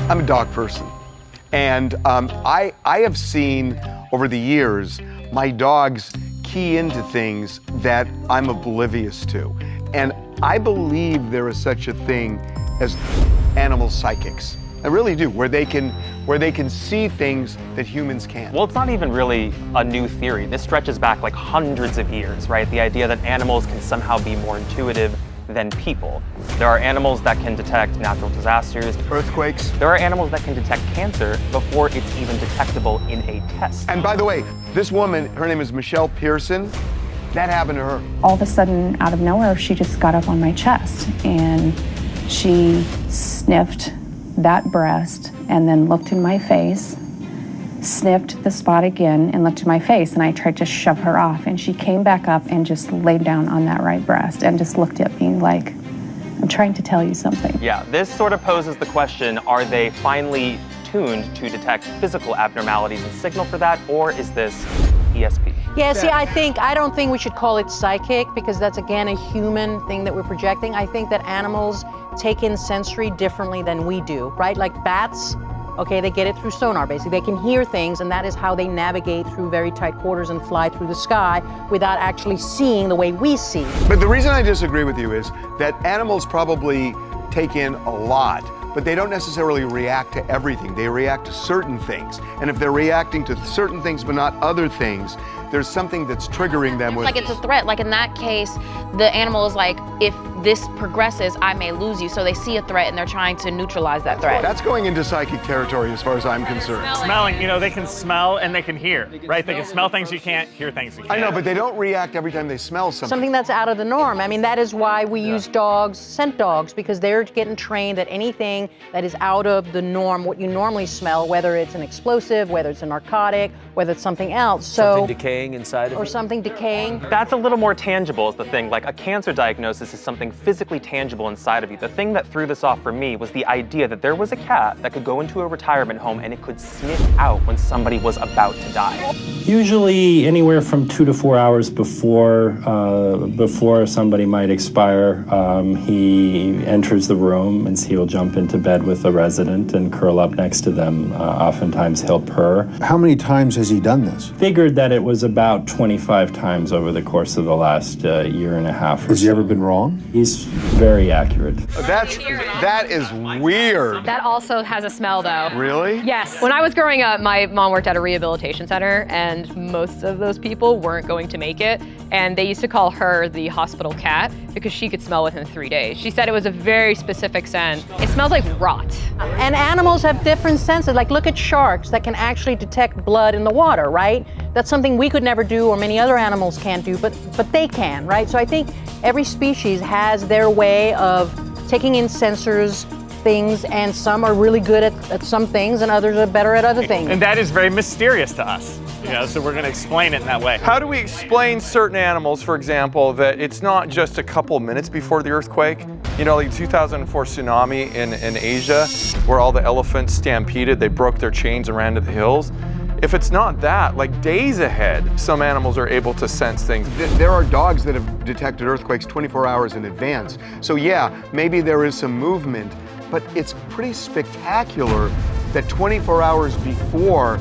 I'm a dog person. And I have seen over the years my dogs key into things that I'm oblivious to. And I believe there is such a thing as animal psychics. I really do, where they can see things that humans can't. Well, it's not even really a new theory. This stretches back like hundreds of years, right? The idea that animals can somehow be more intuitive than people. There are animals that can detect natural disasters, Earthquakes. There are animals that can detect cancer before it's even detectable in a test. And by the way, this woman, her name is Michelle Pearson, that happened to her. All of a sudden, out of nowhere, she just got up on my chest and she sniffed that breast and then looked in my face, sniffed the spot again and looked at my face, and I tried to shove her off, and she came back up and just laid down on that right breast and just looked at me like, I'm trying to tell you something. Yeah, this sort of poses the question, are they finely tuned to detect physical abnormalities and signal for that, or is this ESP? Yeah, see, I don't think we should call it psychic, because that's, again, a human thing that we're projecting. I think that animals take in sensory differently than we do, right? Like bats, okay, they get it through sonar, basically. They can hear things, and that is how they navigate through very tight quarters and fly through the sky without actually seeing the way we see. But the reason I disagree with you is that animals probably take in a lot, but they don't necessarily react to everything. They react to certain things. And if they're reacting to certain things but not other things, there's something that's triggering them with... Like it's a threat. Like in that case, the animal is like, if this progresses, I may lose you. So they see a threat and they're trying to neutralize that threat. That's going into psychic territory as far as I'm concerned. Smelling, you know, they can smell and they can hear, right? They can smell things you can't, hear things you can't. I know, but they don't react every time they smell something. Something that's out of the norm. I mean, that is why we use dogs, scent dogs, because they're getting trained that anything that is out of the norm, what you normally smell, whether it's an explosive, whether it's a narcotic, whether it's something else. So, something decaying inside of or it? something decaying. That's a little more tangible is the thing. Like a cancer diagnosis is something physically tangible inside of you. The thing that threw this off for me was the idea that there was a cat that could go into a retirement home and it could sniff out when somebody was about to die. Usually anywhere from 2 to 4 hours before somebody might expire, he enters the room and he'll jump into bed with the resident and curl up next to them. Oftentimes he'll purr. How many times has he done this? Figured that it was about 25 times over the course of the last year and a half. Has he ever been wrong? He's very accurate. That is weird. That also has a smell, though. Really? Yes. When I was growing up, my mom worked at a rehabilitation center, and most of those people weren't going to make it. And they used to call her the hospital cat because she could smell within 3 days. She said it was a very specific scent. It smells like rot. And animals have different senses. Like, look at sharks that can actually detect blood in the water, right? That's something we could never do or many other animals can't do, but they can, right? So I think every species has their way of taking in sensors, things, and some are really good at some things and others are better at other things. And that is very mysterious to us, you know, so we're going to explain it in that way. How do we explain certain animals, for example, that it's not just a couple minutes before the earthquake? You know, like 2004 tsunami in Asia, where all the elephants stampeded, they broke their chains and ran to the hills. If it's not that, like days ahead, some animals are able to sense things. There are dogs that have detected earthquakes 24 hours in advance. So yeah, maybe there is some movement, but it's pretty spectacular that 24 hours before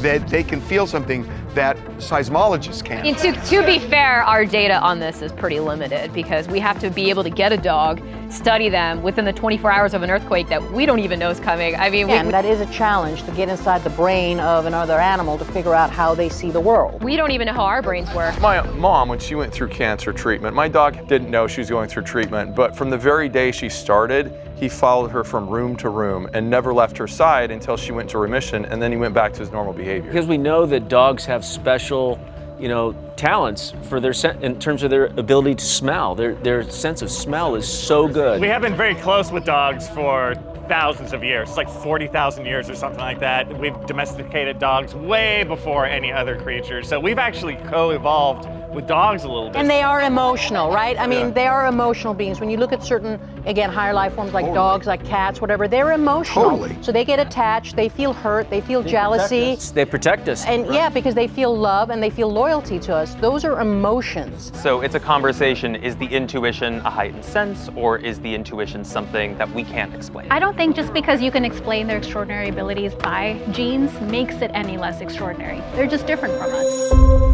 that they can feel something that seismologists can't. And to be fair, our data on this is pretty limited because we have to be able to get a dog, study them within the 24 hours of an earthquake that we don't even know is coming. I mean, and that is a challenge to get inside the brain of another animal to figure out how they see the world. We don't even know how our brains work. My mom, when she went through cancer treatment, my dog didn't know she was going through treatment, but from the very day she started, he followed her from room to room and never left her side until she went to remission, and then he went back to his normal behavior. Because we know that dogs have special, you know, talents for their in terms of their ability to smell. Their sense of smell is so good. We have been very close with dogs for thousands of years. It's like 40,000 years or something like that. We've domesticated dogs way before any other creatures. So we've actually co-evolved with dogs a little bit. And they are emotional, right? I mean, they are emotional beings. When you look at certain, again, higher life forms like dogs, like cats, whatever, they're emotional. Totally. So they get attached, they feel hurt, they feel jealousy. They protect us. And yeah, because they feel love and they feel loyalty to us. Those are emotions. So it's a conversation, is the intuition a heightened sense, or is the intuition something that we can't explain? I don't don't think just because you can explain their extraordinary abilities by genes makes it any less extraordinary. They're just different from us.